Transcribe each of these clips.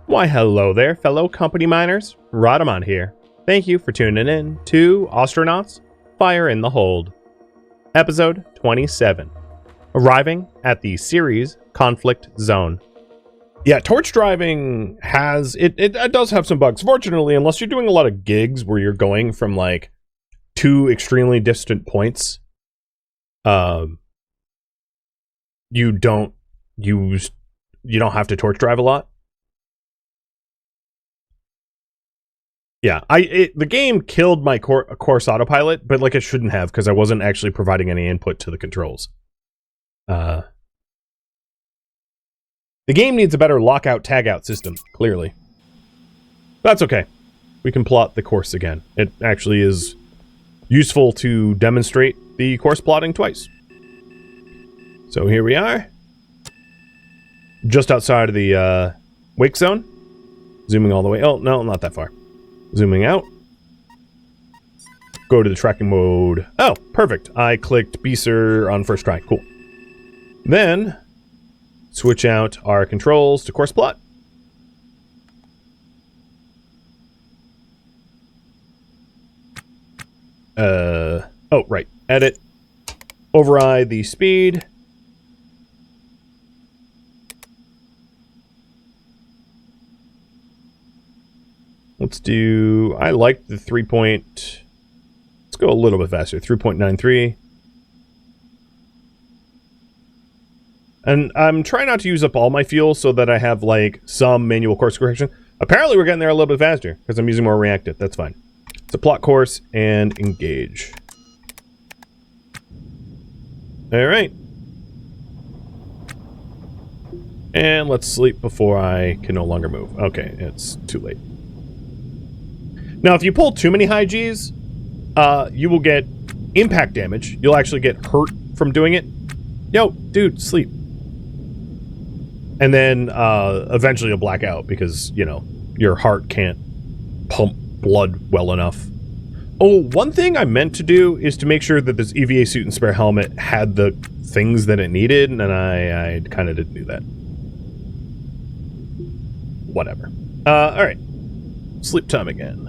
Why, hello there, fellow company miners. Rhadamant here. Thank you for tuning in to Ostranauts, Fire in the Hold. Episode 27. Arriving at the Ceres conflict zone. Yeah, torch driving has... It does have some bugs. Fortunately, unless you're doing a lot of gigs where you're going from, like, two extremely distant points, you don't have to torch drive a lot. Yeah, the game killed my course autopilot, but like it shouldn't have, because I wasn't actually providing any input to the controls. The game needs a better lockout tagout system, clearly. That's okay. We can plot the course again. It actually is useful to demonstrate the course plotting twice. So here we are. Just outside of the wake zone. Zooming all the way. Oh, no, not that far. Zooming out. Go to the tracking mode. Oh, perfect. I clicked Beaser on first try. Cool. Then, switch out our controls to course plot. Oh, right. Edit. Override the speed. Let's do... I like the 3 point... Let's go a little bit faster. 3.93. And I'm trying not to use up all my fuel so that I have, like, some manual course correction. Apparently we're getting there a little bit faster because I'm using more reactive. That's fine. So plot course and engage. Alright. And let's sleep before I can no longer move. Okay, it's too late. Now, if you pull too many high Gs, you will get impact damage. You'll actually get hurt from doing it. Yo, dude, sleep. And then, eventually you'll black out because, you know, your heart can't pump blood well enough. Oh, one thing I meant to do is to make sure that this EVA suit and spare helmet had the things that it needed, and I kind of didn't do that. Whatever. Alright. Sleep time again.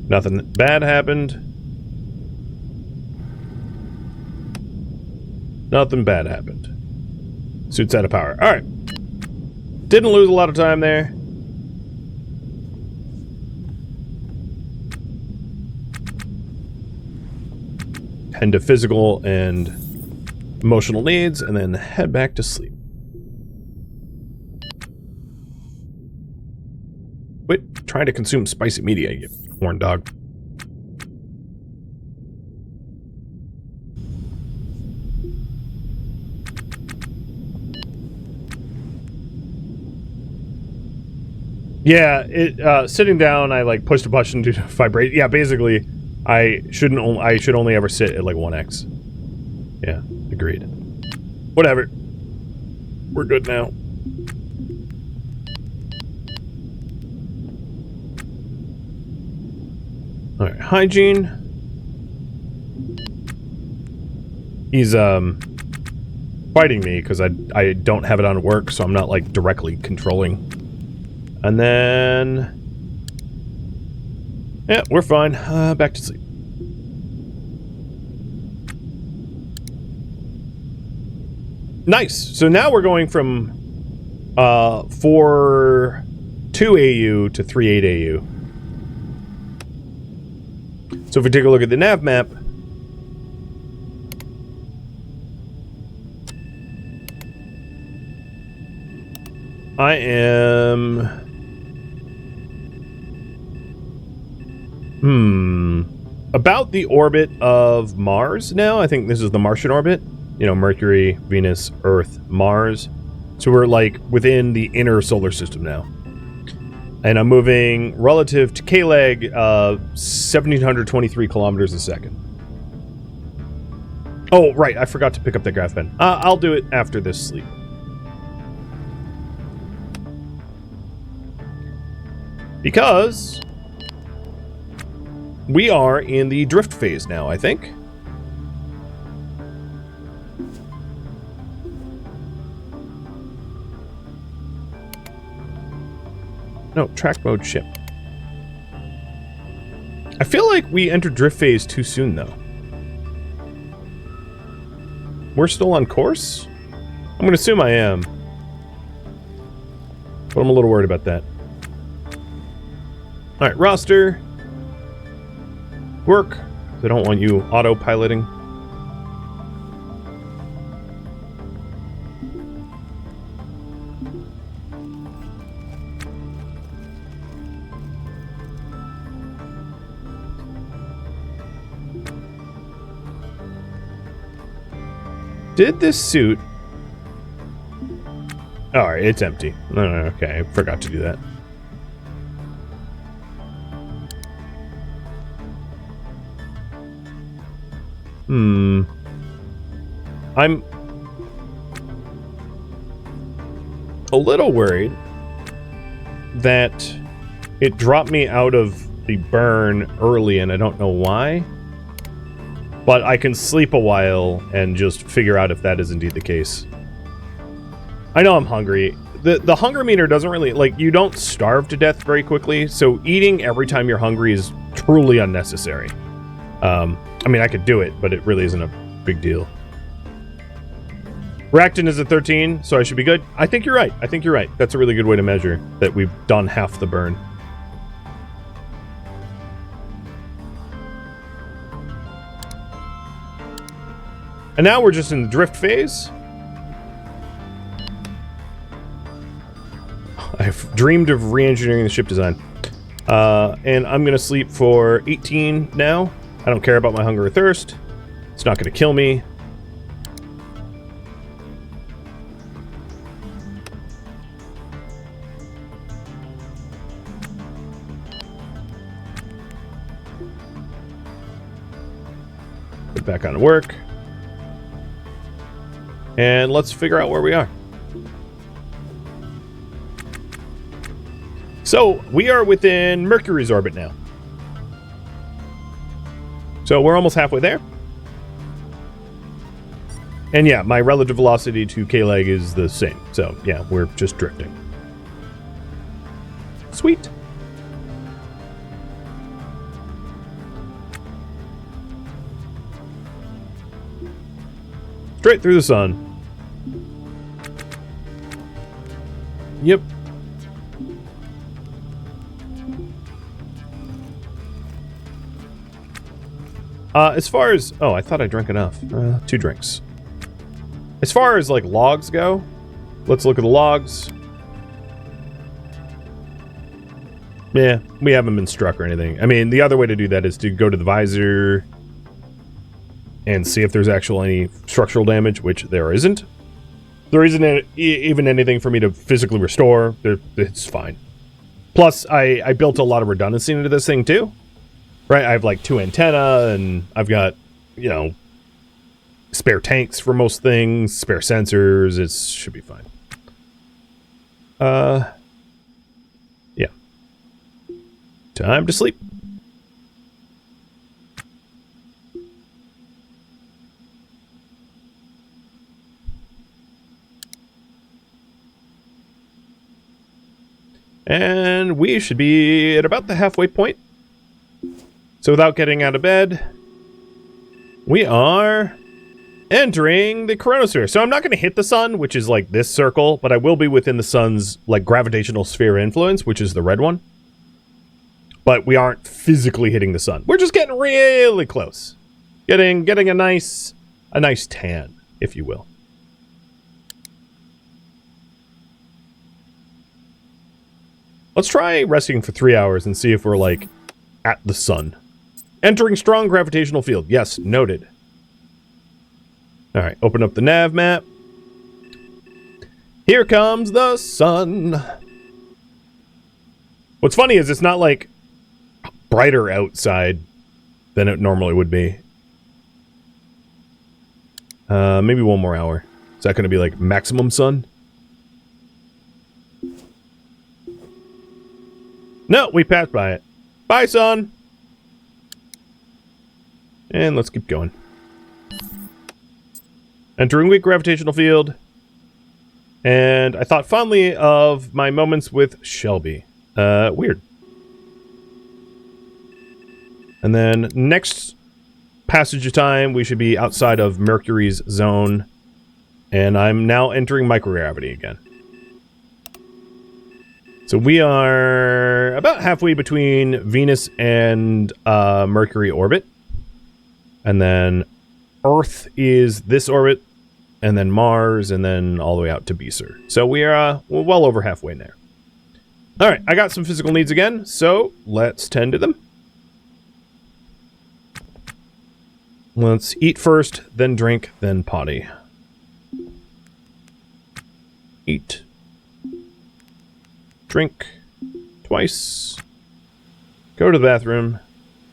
Nothing bad happened. Nothing bad happened. Suit's out of power. Alright. Didn't lose a lot of time there. Tend to physical and emotional needs, and then head back to sleep. Quit trying to consume spicy media, you horn dog. Yeah, sitting down, I like pushed a button to vibrate. Yeah, basically, I should only ever sit at like 1x. Yeah, agreed. Whatever. We're good now. Alright, hygiene. He's fighting me because I don't have it on work, so I'm not like directly controlling. And then yeah, we're fine. Back to sleep. Nice. So now we're going from 4.2 AU to 3.8 AU. So if we take a look at the nav map, I am about the orbit of Mars now. I think this is the Martian orbit. You know, Mercury, Venus, Earth, Mars. So we're like within the inner solar system now. And I'm moving relative to K-leg 1,723 kilometers a second. Oh, right. I forgot to pick up the graph pen. I'll do it after this sleep. Because we are in the drift phase now, I think. No, track mode ship. I feel like we entered drift phase too soon, though. We're still on course? I'm going to assume I am. But I'm a little worried about that. Alright, roster. Work. I don't want you autopiloting. Did this suit... Alright, it's empty. Okay, I forgot to do that. I'm a little worried that it dropped me out of the burn early and I don't know why. But I can sleep a while and just figure out if that is indeed the case. I know I'm hungry. The hunger meter doesn't really... Like, you don't starve to death very quickly, so eating every time you're hungry is truly unnecessary. I mean, I could do it, but it really isn't a big deal. Reactant is at 13, so I should be good. I think you're right. I think you're right. That's a really good way to measure that we've done half the burn. And now we're just in the drift phase. I've dreamed of re-engineering the ship design. And I'm going to sleep for 18 now. I don't care about my hunger or thirst. It's not going to kill me. Get back on to work. And let's figure out where we are. So, we are within Mercury's orbit now. So, we're almost halfway there. And yeah, my relative velocity to K-leg is the same. So, yeah, we're just drifting. Sweet. Straight through the sun. Yep. As far as... Oh, I thought I drank enough. 2 drinks. As far as, like, logs go, let's look at the logs. Yeah, we haven't been struck or anything. I mean, the other way to do that is to go to the visor and see if there's any structural damage, which there isn't. There isn't even anything for me to physically restore. It's fine. Plus, I built a lot of redundancy into this thing, too. Right, I have like 2 antennae, and I've got, you know, spare tanks for most things, spare sensors. It should be fine. Yeah. Time to sleep. And we should be at about the halfway point. So without getting out of bed, we are entering the chronosphere. So I'm not going to hit the sun, which is like this circle, but I will be within the sun's like gravitational sphere influence, which is the red one. But we aren't physically hitting the sun. We're just getting really close. Getting a nice tan, if you will. Let's try resting for 3 hours and see if we're like at the sun. Entering strong gravitational field. Yes, noted. Alright, open up the nav map. Here comes the sun. What's funny is it's not like brighter outside than it normally would be. Maybe 1 more hour. Is that going to be like maximum sun? No, we passed by it. Bye, sun. And let's keep going. Entering weak gravitational field. And I thought fondly of my moments with Shelby. Weird. And then next passage of time, we should be outside of Mercury's zone. And I'm now entering microgravity again. So we are about halfway between Venus and Mercury orbit. And then Earth is this orbit, and then Mars, and then all the way out to Beezer. So we are well over halfway there. All right, I got some physical needs again, so let's tend to them. Let's eat first, then drink, then potty. Eat. Drink twice. Go to the bathroom,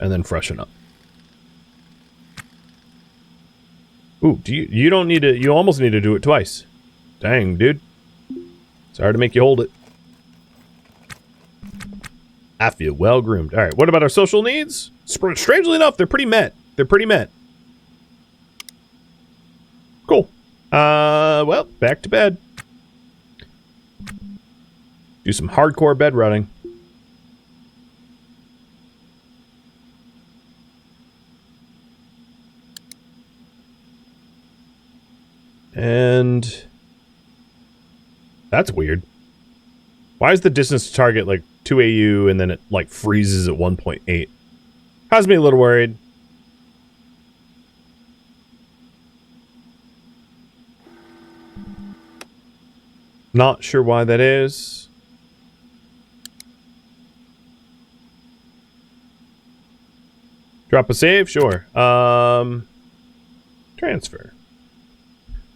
and then freshen up. Ooh, you don't need to, you almost need to do it twice. Dang, dude. Sorry to make you hold it. I feel well groomed. Alright, what about our social needs? Strangely enough, they're pretty met. They're pretty met. Cool. Well, back to bed. Do some hardcore bed running. And that's weird. Why is the distance to target like 2 AU and then it like freezes at 1.8? Has me a little worried. Not sure why that is. Drop a save? Sure. Transfer.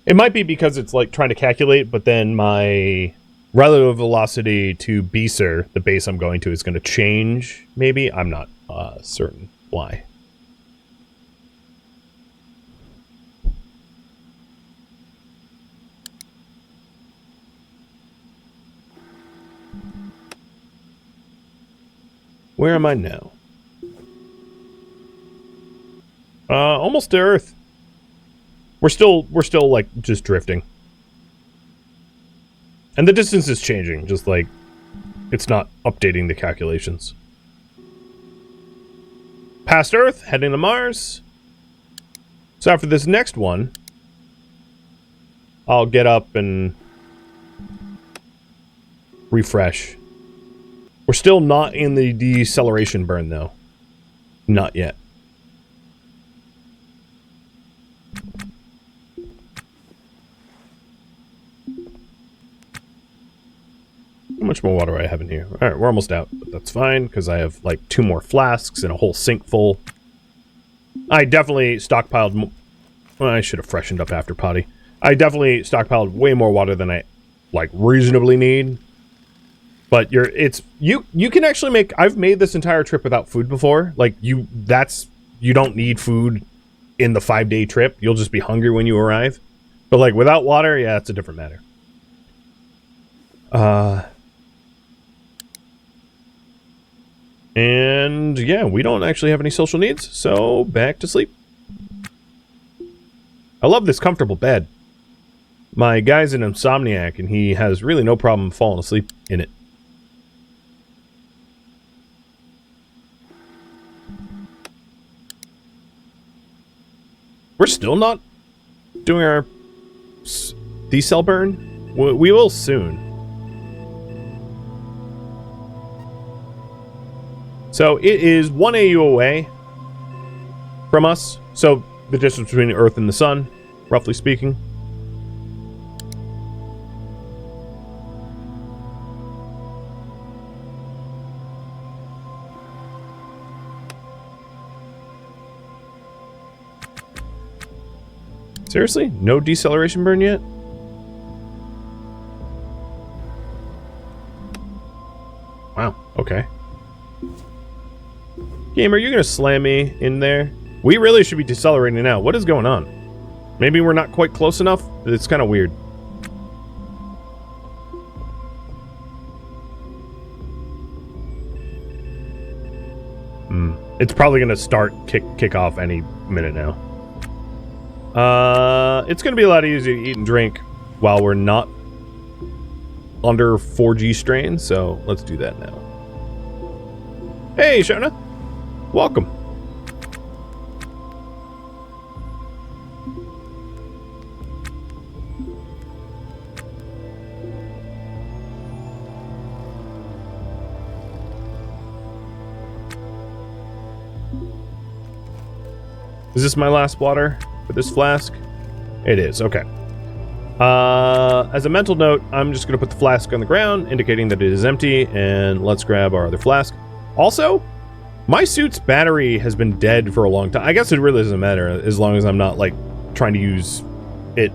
It might be because it's like trying to calculate, but then my relative velocity to Beezer, the base I'm going to, is going to change, maybe? I'm not certain why. Where am I now? Almost to Earth. We're still like just drifting. And the distance is changing, just like it's not updating the calculations. Past Earth, heading to Mars. So after this next one, I'll get up and refresh. We're still not in the deceleration burn though. Not yet. How much more water do I have in here? Alright, we're almost out, but that's fine, because I have, like, 2 more flasks and a whole sink full. I definitely stockpiled... Well, I should have freshened up after potty. I definitely stockpiled way more water than I, like, reasonably need. But you can actually make... I've made this entire trip without food before. Like, you don't need food in the 5-day trip. You'll just be hungry when you arrive. But, like, without water, yeah, it's a different matter. And yeah, we don't actually have any social needs, so back to sleep. I love this comfortable bed. My guy's an insomniac, and he has really no problem falling asleep in it. We're still not doing our decel burn? We will soon. So it is 1 AU away from us. So the distance between the Earth and the Sun, roughly speaking. Seriously? No deceleration burn yet? Wow, okay. Game, are you going to slam me in there? We really should be decelerating now. What is going on? Maybe we're not quite close enough? It's kind of weird. It's probably going to start kick off any minute now. It's going to be a lot easier to eat and drink while we're not under 4G strain, so let's do that now. Hey, Shona. Welcome. Is this my last water for this flask? It is, okay. As a mental note, I'm just going to put the flask on the ground, indicating that it is empty, and let's grab our other flask. Also, my suit's battery has been dead for a long time. I guess it really doesn't matter as long as I'm not, like, trying to use it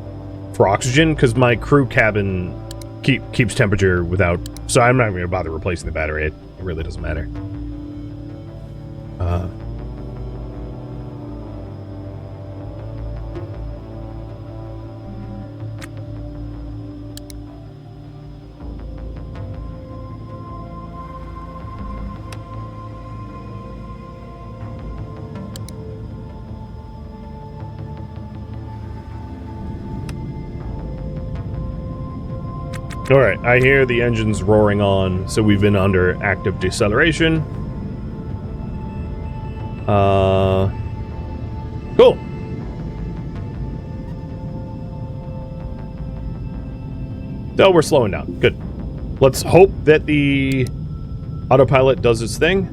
for oxygen, because my crew cabin keeps temperature without... So I'm not going to bother replacing the battery. It really doesn't matter. Alright, I hear the engines roaring on, so we've been under active deceleration. Cool. So we're slowing down. Good. Let's hope that the autopilot does its thing.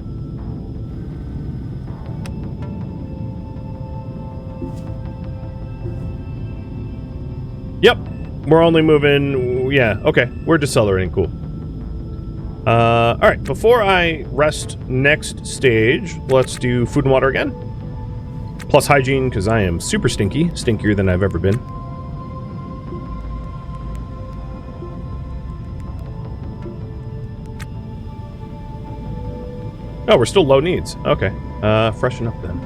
Yep. We're only moving, yeah, okay. We're decelerating, cool. Alright, before I rest next stage, let's do food and water again. Plus hygiene, because I am super stinky. Stinkier than I've ever been. Oh, we're still low needs. Okay. Freshen up then.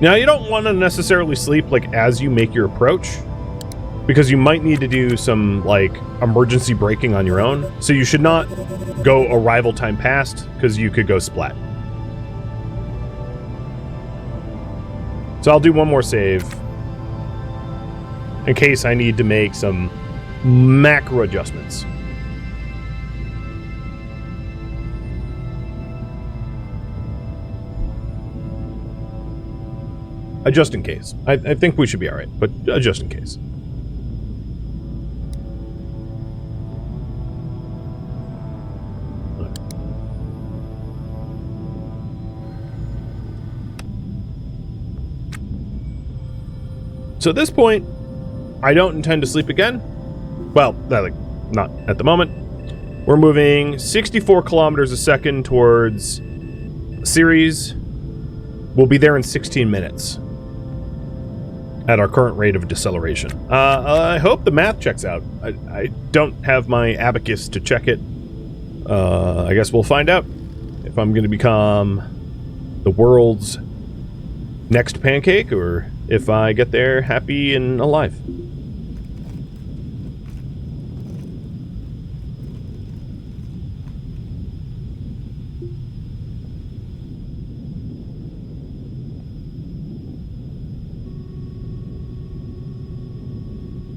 Now, you don't want to necessarily sleep, like, as you make your approach, because you might need to do some, like, emergency braking on your own. So you should not go arrival time past, because you could go splat. So I'll do one more save, in case I need to make some macro adjustments. Just in case. I think we should be alright, but just in case. So at this point, I don't intend to sleep again. Well, like, not at the moment. We're moving 64 kilometers a second towards Ceres. We'll be there in 16 minutes. At our current rate of deceleration. I hope the math checks out. I don't have my abacus to check it. I guess we'll find out if I'm going to become the world's next pancake, or if I get there happy and alive.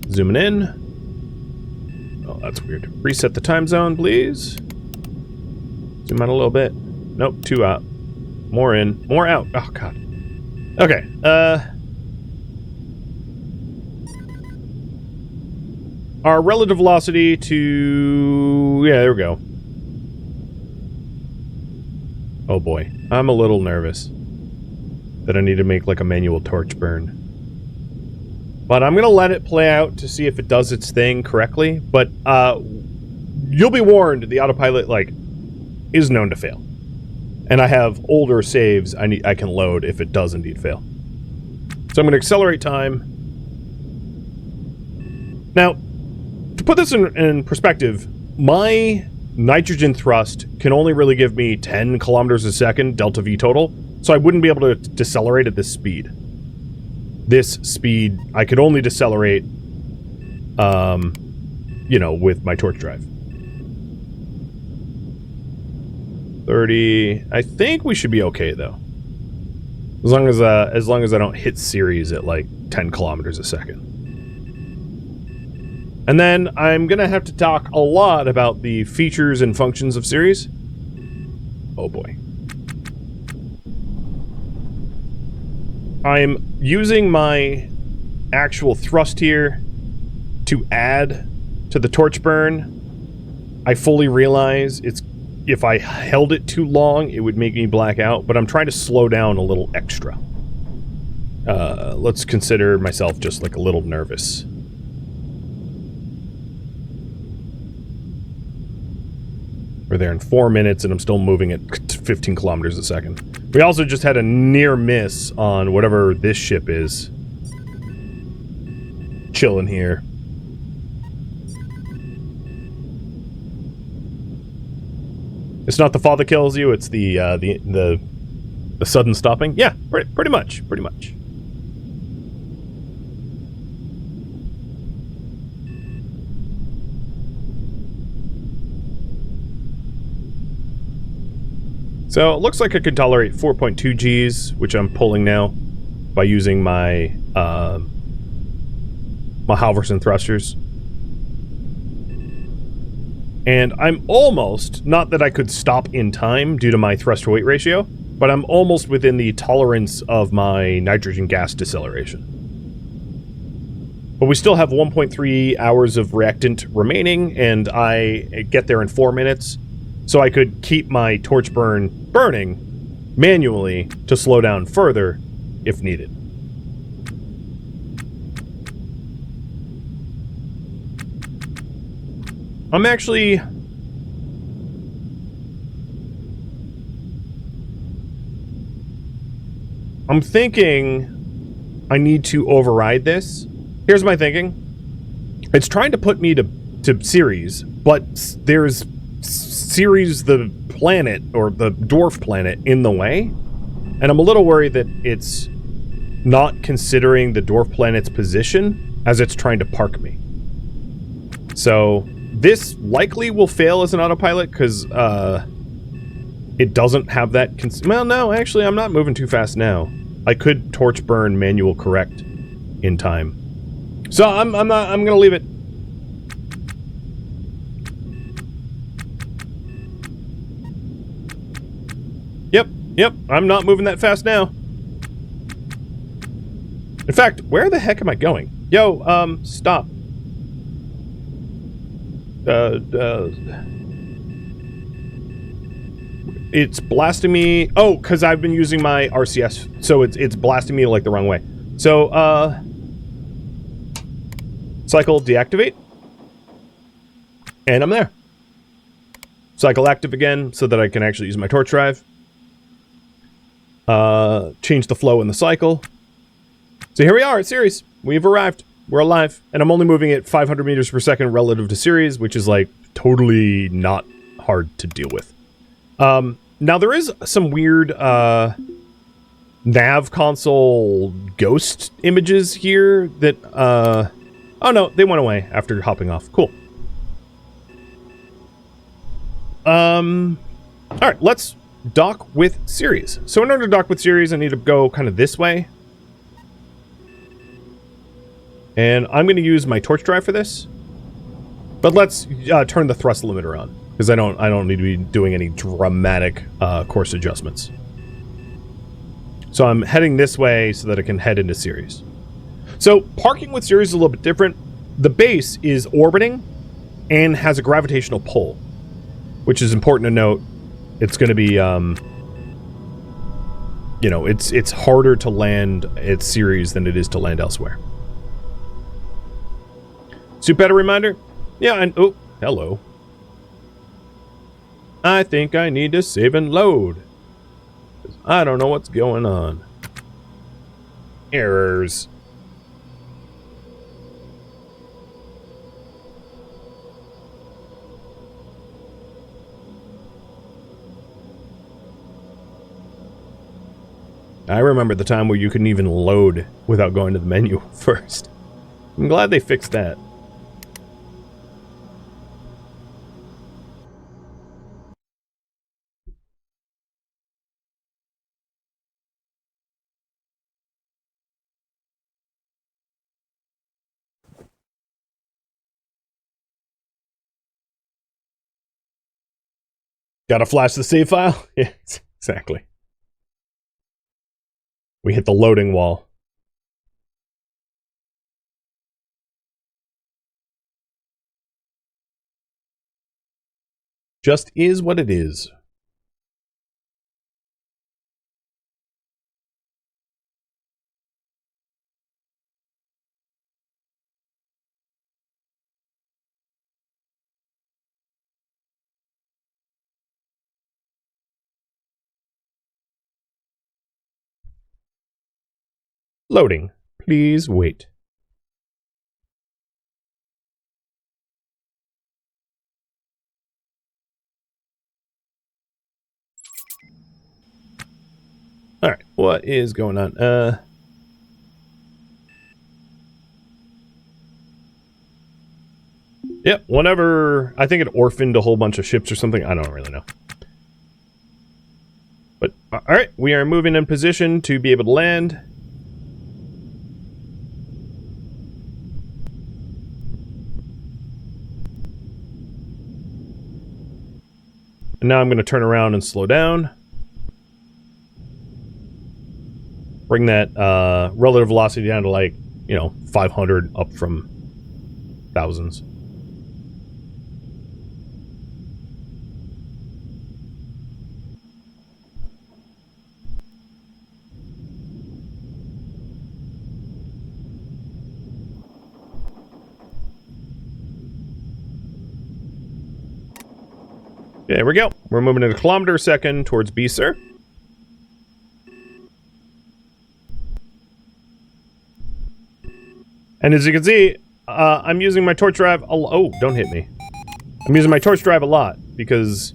Zooming in. Oh, that's weird. Reset the time zone, please. Zoom out a little bit. Nope, 2 out. More in. More out. Oh, God. Okay. Our relative velocity to... Yeah, there we go. Oh, boy. I'm a little nervous that I need to make, like, a manual torch burn. But I'm going to let it play out to see if it does its thing correctly. But you'll be warned, the autopilot, like, is known to fail. And I have older saves I can load if it does indeed fail. So I'm going to accelerate time. Now, to put this in perspective, my nitrogen thrust can only really give me 10 kilometers a second, delta V total. So I wouldn't be able to decelerate at this speed. This speed, I could only decelerate you know, with my torch drive. 30. I think we should be okay though. As long as I don't hit Ceres at like 10 kilometers a second. And then I'm gonna have to talk a lot about the features and functions of Ceres. Oh boy. I'm using my actual thrust here to add to the torch burn. I fully realize if I held it too long, it would make me black out, but I'm trying to slow down a little extra. Let's consider myself just like a little nervous. We're there in 4 minutes and I'm still moving at 15 kilometers a second. We also just had a near miss on whatever this ship is. Chilling here. It's not the fall that kills you, it's the sudden stopping. Yeah, pretty much. So it looks like I can tolerate 4.2 Gs, which I'm pulling now by using my my Halverson thrusters. And I'm almost, not that I could stop in time due to my thrust-to-weight ratio, but I'm almost within the tolerance of my nitrogen gas deceleration. But we still have 1.3 hours of reactant remaining, and I get there in 4 minutes, so I could keep my torch burning manually to slow down further if needed. I'm thinking I need to override this. Here's my thinking. It's trying to put me to Ceres, but there's Ceres, the planet, or the dwarf planet, in the way. And I'm a little worried that it's not considering the dwarf planet's position as it's trying to park me. So this likely will fail as an autopilot because it doesn't have that. Well, no, actually, I'm not moving too fast now. I could torch burn manual correct in time. So I'm gonna leave it. Yep, I'm not moving that fast now. In fact, where the heck am I going? Yo, stop. It's blasting me. Oh, because I've been using my RCS, so it's blasting me like the wrong way. So, cycle deactivate. And I'm there. Cycle active again so that I can actually use my torch drive. Change the flow in the cycle. So here we are at Ceres. We've arrived. We're alive. And I'm only moving at 500 meters per second relative to Ceres, which is like totally not hard to deal with. Now there is some weird nav console ghost images here that oh no, they went away after hopping off. Cool. Alright, let's dock with Ceres. So in order to dock with Ceres, I need to go kind of this way. And I'm going to use my torch drive for this. But let's turn the thrust limiter on, because I don't need to be doing any dramatic course adjustments. So I'm heading this way so that I can head into Ceres. So parking with Ceres is a little bit different. The base is orbiting and has a gravitational pull, which is important to note. It's going to be, you know, it's harder to land at Ceres than it is to land elsewhere. Suit better reminder? Yeah, and oh, hello. I think I need to save and load. I don't know what's going on. Errors. I remember the time where you couldn't even load without going to the menu first. I'm glad they fixed that. Gotta flash the save file? Yeah, exactly. We hit the loading wall. Just is what it is. Loading. Please wait. Alright, what is going on? Yep, whenever... I think it orphaned a whole bunch of ships or something. I don't really know. But, alright, we are moving in position to be able to land. And now I'm going to turn around and slow down. Bring that relative velocity down to, like, 500 up from thousands. There we go. We're moving at a kilometer a second towards Beeser. And as you can see, I'm using my torch drive a lot. Oh, don't hit me. I'm using my torch drive a lot because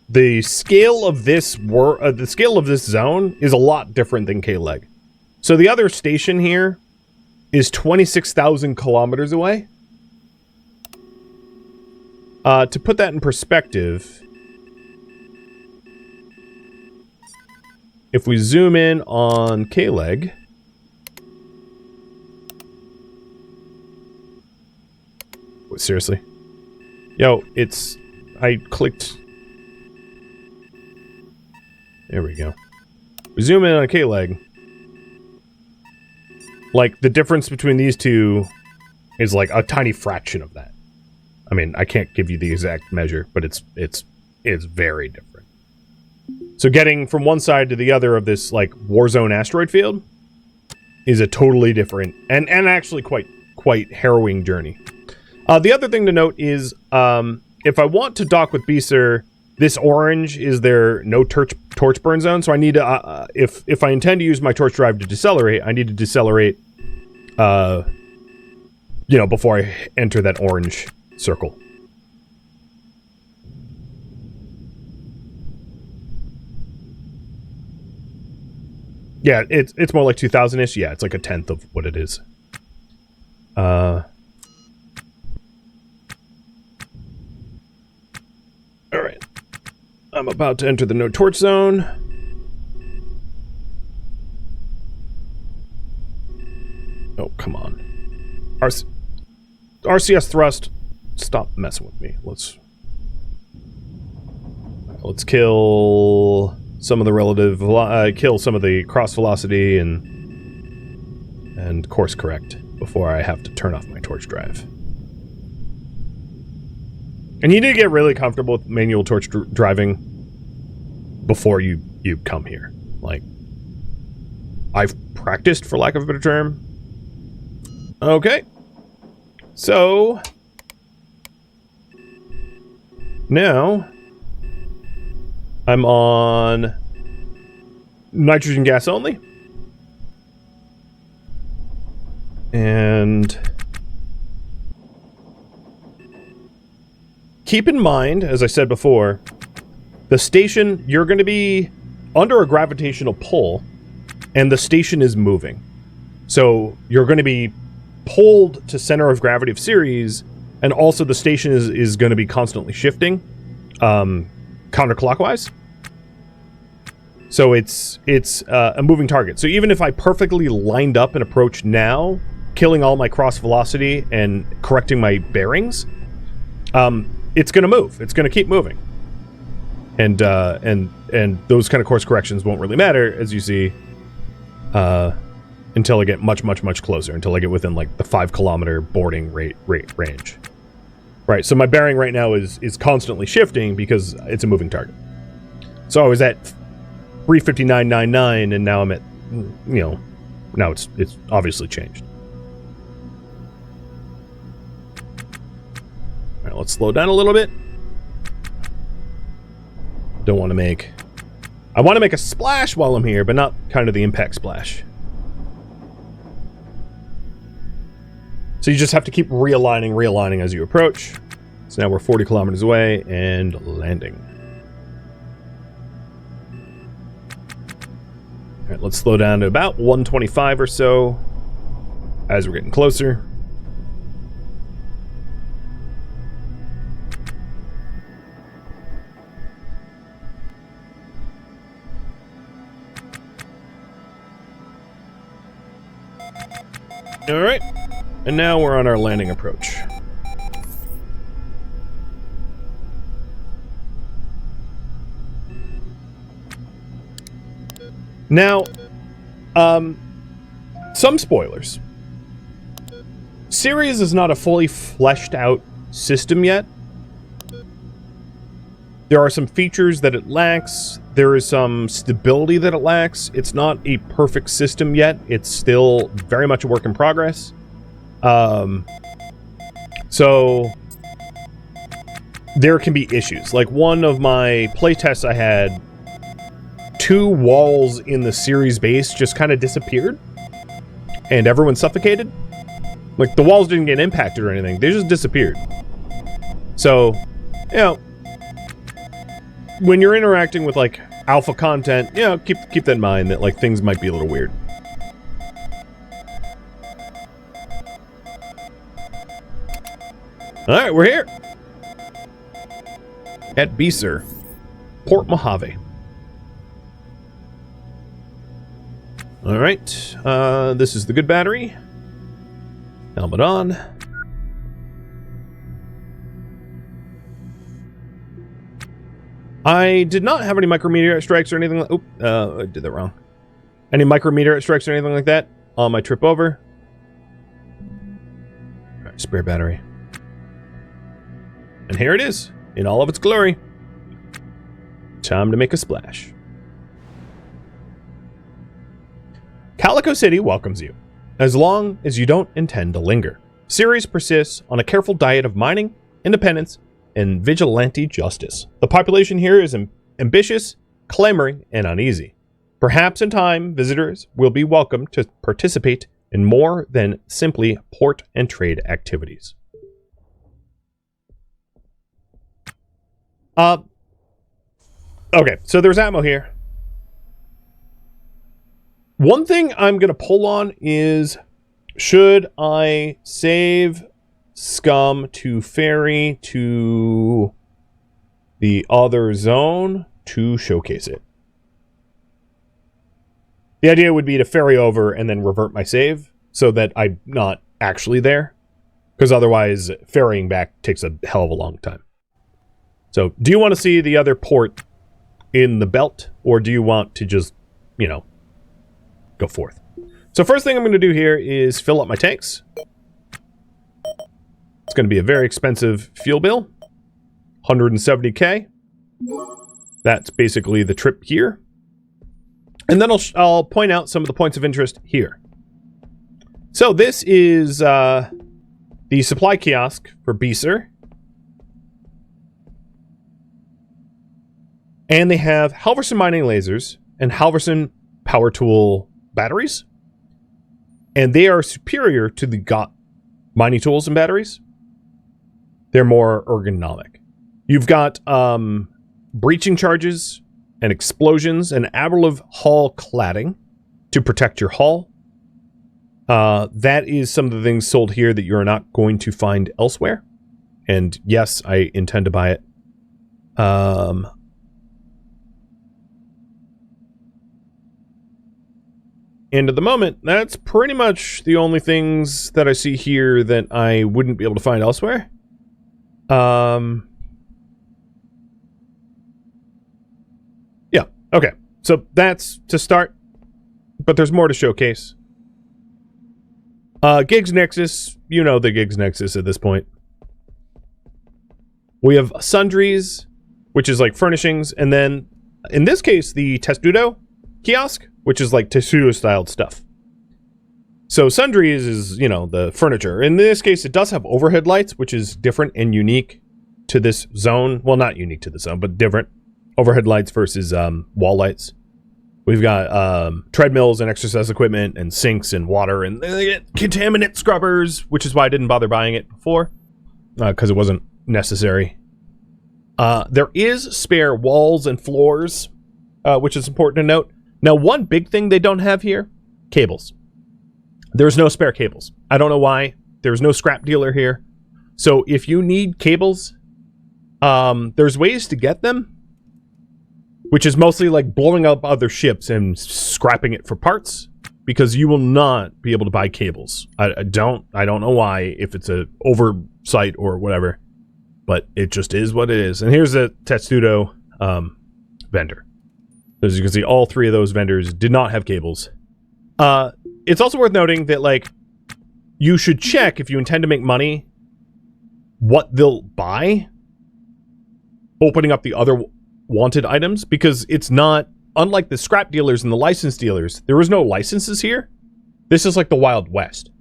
the scale of this zone is a lot different than K-Leg. So the other station here is 26,000 kilometers away. To put that in perspective, if we zoom in on K-Leg, seriously, I clicked. There we go. We zoom in on K-Leg. Like, the difference between these two is like a tiny fraction of that. I mean, I can't give you the exact measure, but it's very different. So getting from one side to the other of this, like, Warzone asteroid field is a totally different and actually quite harrowing journey. The other thing to note is, if I want to dock with Beeser, this orange is their no torch burn zone, so I need to, if I intend to use my torch drive to decelerate, I need to decelerate, before I enter that orange circle. Yeah, it's more like 2,000-ish. Yeah, it's like a tenth of what it is. Alright. I'm about to enter the no torch zone. Oh, come on. RCS thrust. Stop messing with me. Let's kill some of the relative kill some of the cross velocity and course correct before I have to turn off my torch drive. And you need to get really comfortable with manual torch driving before you come here. Like, I've practiced, for lack of a better term. Okay. So now I'm on nitrogen gas only. And keep in mind, as I said before, the station, you're going to be under a gravitational pull, and the station is moving. So you're going to be pulled to center of gravity of Ceres, and also the station is going to be constantly shifting counterclockwise. So it's a moving target. So even if I perfectly lined up an approach now, killing all my cross velocity and correcting my bearings, it's going to move. It's going to keep moving. And those kind of course corrections won't really matter, as you see, until I get much, much, much closer, until I get within, like, the 5-kilometer boarding rate range. Right, so my bearing right now is constantly shifting because it's a moving target. So I was at 359.99, and now I'm at, now it's obviously changed. All right, let's slow down a little bit. Don't want to make... I want to make a splash while I'm here, but not kind of the impact splash. So you just have to keep realigning as you approach. So now we're 40 kilometers away and landing. All right, let's slow down to about 125 or so as we're getting closer. All right, and now we're on our landing approach. Now, some spoilers. Ceres is not a fully fleshed out system yet. There are some features that it lacks. There is some stability that it lacks. It's not a perfect system yet. It's still very much a work in progress. So there can be issues. Like one of my playtests I had, 2 walls in the Ceres base just kind of disappeared. And everyone suffocated. Like the walls didn't get impacted or anything. They just disappeared. So, when you're interacting with like alpha content, keep that in mind that like things might be a little weird. All right, we're here at Beeser, Port Mojave. All right, this is the good battery. Helmet on. I did not have any micrometeorite strikes or anything like... I did that wrong. Any micrometeorite strikes or anything like that on my trip over. All right, spare battery. And here it is, in all of its glory. Time to make a splash. Calico City welcomes you, as long as you don't intend to linger. Ceres persists on a careful diet of mining, independence, and vigilante justice. The population here is ambitious, clamoring, and uneasy. Perhaps in time, visitors will be welcome to participate in more than simply port and trade activities. Okay, so there's ammo here. One thing I'm going to pull on is, should I save scum to ferry to the other zone to showcase it? The idea would be to ferry over and then revert my save so that I'm not actually there, because otherwise ferrying back takes a hell of a long time. So do you want to see the other port in the belt, or do you want to just, go forth? So first thing I'm going to do here is fill up my tanks. It's going to be a very expensive fuel bill. 170k. That's basically the trip here. And then I'll point out some of the points of interest here. So this is the supply kiosk for Beeser. And they have Halverson mining lasers and Halverson power tool batteries. And they are superior to the GOT mining tools and batteries. They're more ergonomic. You've got breaching charges and explosions and abrasive hull cladding to protect your hull. That is some of the things sold here that you're not going to find elsewhere. And yes, I intend to buy it. And at the moment, that's pretty much the only things that I see here that I wouldn't be able to find elsewhere. Okay, so that's to start, but there's more to showcase. Gigs Nexus, you know the Gigs Nexus at this point. We have sundries, which is like furnishings, and then, in this case, the testudo kiosk, which is like testudo-styled stuff. So sundries is, you know, the furniture. In this case, it does have overhead lights, which is different and unique to this zone. Well, not unique to the zone, but different. Overhead lights versus wall lights. We've got treadmills and exercise equipment and sinks and water and contaminant scrubbers, which is why I didn't bother buying it before, because it wasn't necessary. There is spare walls and floors, which is important to note. Now, one big thing they don't have here, cables. There's no spare cables. I don't know why. There's no scrap dealer here. So if you need cables, there's ways to get them, which is mostly like blowing up other ships and scrapping it for parts, because you will not be able to buy cables. I don't know why, if it's a oversight or whatever, but it just is what it is. And here's a testudo vendor. As you can see, all three of those vendors did not have cables. It's also worth noting that, like, you should check, if you intend to make money, what they'll buy, opening up the other wanted items, because it's not, unlike the scrap dealers and the license dealers, there is no licenses here. This is like the Wild West,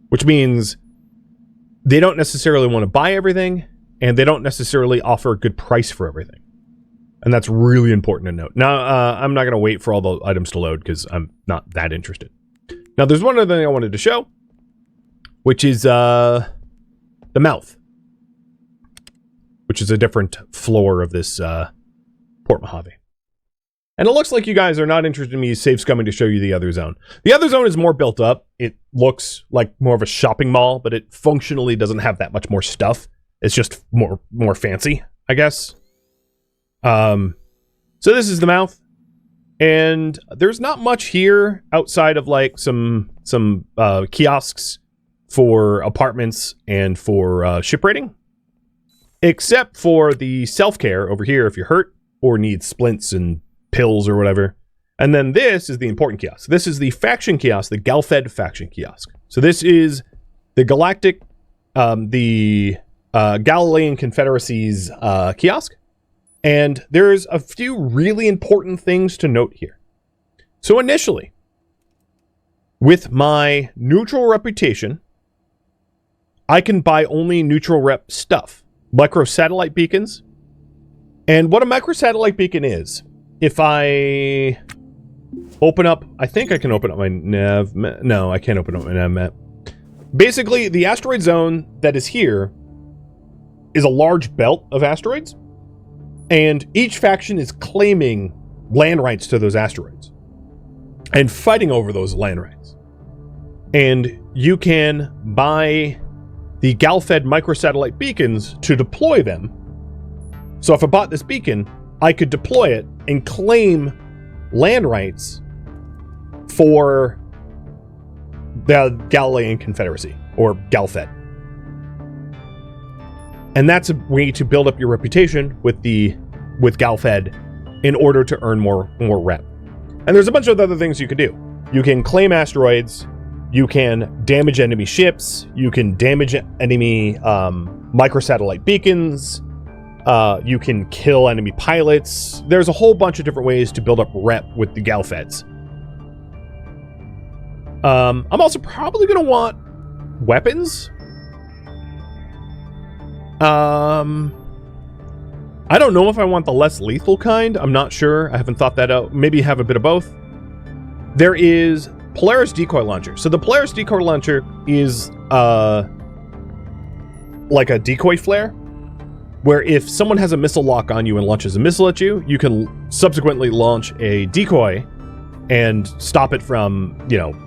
which means they don't necessarily want to buy everything, and they don't necessarily offer a good price for everything. And that's really important to note. Now, I'm not going to wait for all the items to load, because I'm not that interested. Now, there's one other thing I wanted to show, which is the mouth, which is a different floor of this Port Mojave. And it looks like you guys are not interested in me save scumming to show you the other zone. The other zone is more built up. It looks like more of a shopping mall, but it functionally doesn't have that much more stuff. It's just more fancy, I guess. So this is the mouth. And there's not much here outside of like some kiosks for apartments and for ship rating. Except for the self-care over here if you're hurt or need splints and pills or whatever. And then this is the important kiosk. This is the faction kiosk, the Galfed faction kiosk. So this is the Galactic, the Galilean Confederacy's kiosk. And there's a few really important things to note here. So initially, with my neutral reputation, I can buy only neutral rep stuff. Microsatellite beacons. And what a microsatellite beacon is, if I open up, I think I can open up my nav map. No, I can't open up my nav map. Basically, the asteroid zone that is here is a large belt of asteroids, and each faction is claiming land rights to those asteroids and fighting over those land rights. And you can buy the Galfed microsatellite beacons to deploy them. So if I bought this beacon, I could deploy it and claim land rights for the Galilean Confederacy, or Galfed. And that's a way to build up your reputation with Galfed in order to earn more rep. And there's a bunch of other things you can do. You can claim asteroids, you can damage enemy ships, you can damage enemy microsatellite beacons, you can kill enemy pilots. There's a whole bunch of different ways to build up rep with the Galfeds. I'm also probably going to want weapons. I don't know if I want the less lethal kind. I'm not sure. I haven't thought that out. Maybe have a bit of both. There is Polaris Decoy Launcher. So the Polaris Decoy Launcher is like a decoy flare, where if someone has a missile lock on you and launches a missile at you, you can subsequently launch a decoy and stop it from,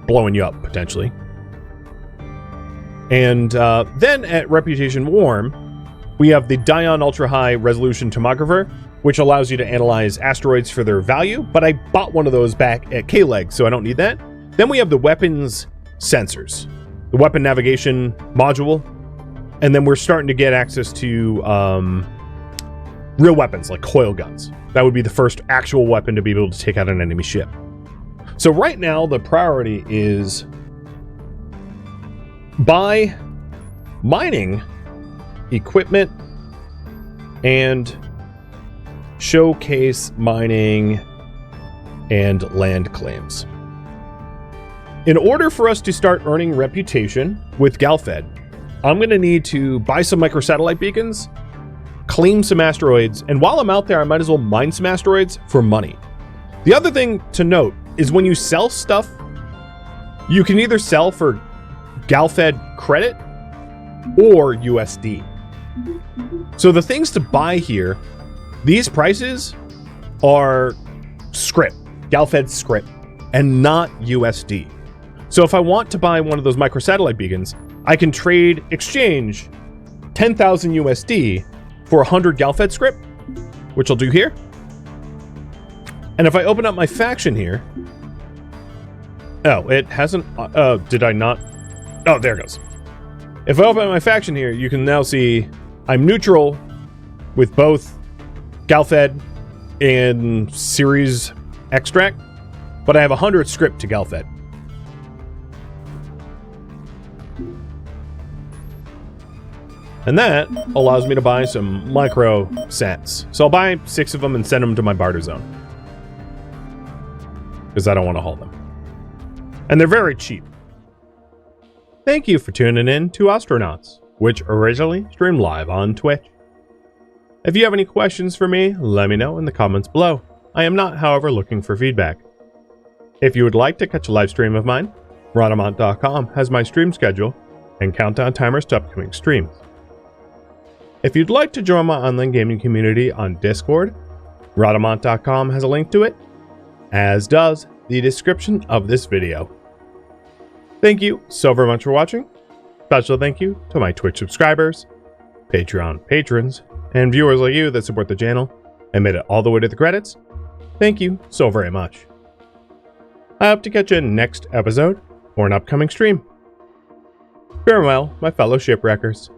blowing you up, potentially. And then at Reputation Warm, we have the Dion Ultra High Resolution Tomographer, which allows you to analyze asteroids for their value, but I bought one of those back at K-Leg, so I don't need that. Then we have the weapons sensors, the weapon navigation module, and then we're starting to get access to real weapons like coil guns. That would be the first actual weapon to be able to take out an enemy ship. So right now, the priority is buy mining equipment and showcase mining and land claims. In order for us to start earning reputation with Galfed, I'm going to need to buy some microsatellite beacons, claim some asteroids, and while I'm out there, I might as well mine some asteroids for money. The other thing to note is when you sell stuff, you can either sell for Galfed credit or USD. So the things to buy here, these prices are script, Galfed script, and not USD. So if I want to buy one of those microsatellite beacons, I can exchange 10,000 USD for 100 Galfed script, which I'll do here. And if I open up my faction here, oh, it hasn't, did I not? Oh, there it goes. If I open up my faction here, you can now see I'm neutral with both Galfed and Ceres extract, but I have 100 script to Galfed. And that allows me to buy some micro sats. So I'll buy 6 of them and send them to my barter zone, because I don't want to haul them. And they're very cheap. Thank you for tuning in to Ostranauts, which originally streamed live on Twitch. If you have any questions for me, let me know in the comments below. I am not, however, looking for feedback. If you would like to catch a live stream of mine, Rhadamant.com has my stream schedule and countdown timers to upcoming streams. If you'd like to join my online gaming community on Discord, Rhadamant.com has a link to it, as does the description of this video. Thank you so very much for watching. Special thank you to my Twitch subscribers, Patreon patrons, and viewers like you that support the channel and made it all the way to the credits. Thank you so very much. I hope to catch you in next episode or an upcoming stream. Farewell, my fellow shipwreckers.